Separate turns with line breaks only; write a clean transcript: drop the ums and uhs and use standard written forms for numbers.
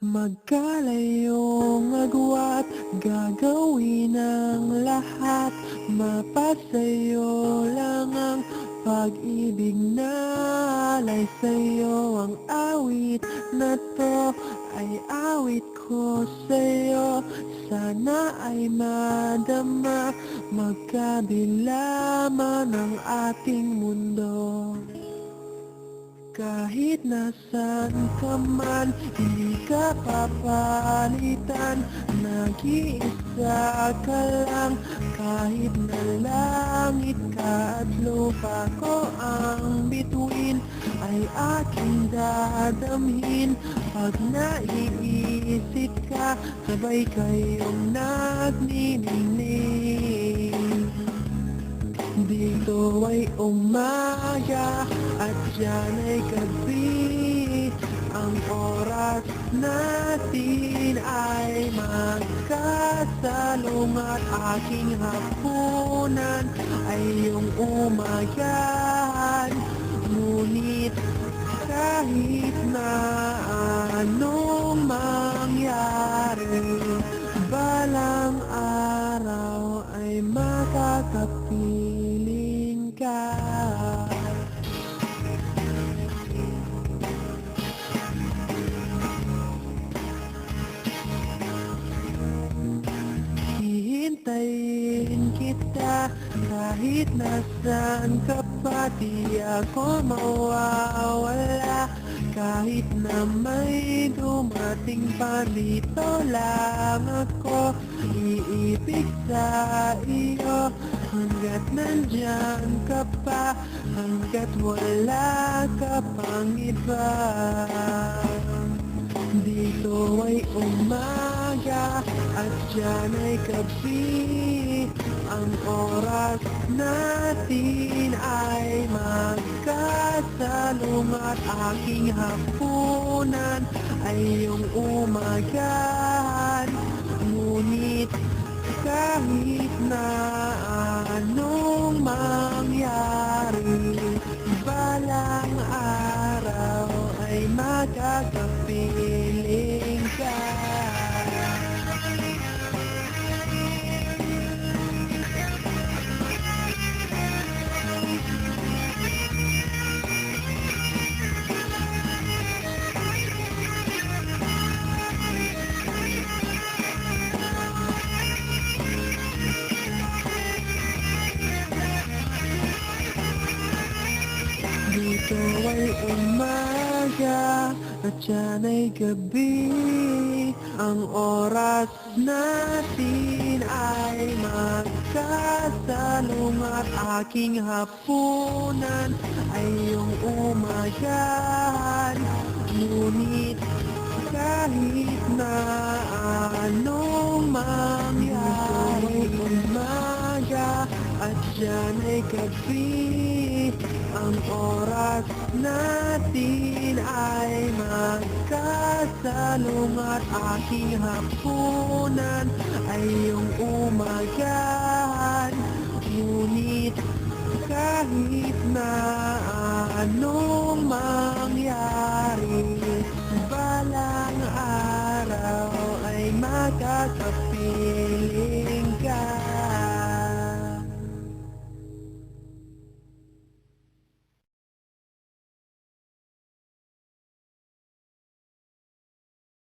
Magkalayong agwat, gagawin ang lahat. Mapasayo lang ang pag-ibig na alay sa'yo. Ang awit na to ay awit ko sa'yo. Sana ay madama, magkabila man ang ating mundo. Kahit nasan ka man, hindi ka papalitan. Nag-iisa ka lang, kahit na langit ka at lupa ko ang bituin, ay aking dadamhin. Pag naiisip ka, sabay kayong nagniningning. Dito ay umaga at diyan ay gabi. Ang oras natin ay magkasalong at aking hapunan ay iyong umagahan. Ngunit kahit na anong mangyari, balang araw ay makakapiling ka. Hihintayin kita kahit nasaan ka pa, di ako mawawala. Kahit na may dumating pa, dito lang ako iibig sa iyo. Hanggat nandyan ka pa, hanggat wala ka pang iba. Dito ay umaga at diyan ay gabi. Ang oras natin ay magkasalong at aking hapunan ay iyong umagahan. Ngunit kahit na anong mangyari, balang araw ay makakapiling ka. Dito ay umaga at diyan ay gabi. Ang oras natin ay magkasalong at aking hapunan ay iyong umagahan. Ngunit kahit na anong mangyari, umaga at diyan ay gabi. Ang oras natin ay magkasalong at aking hapunan ay iyong umagahan. Ngunit kahit na anong mangyari, balang araw ay makakapiling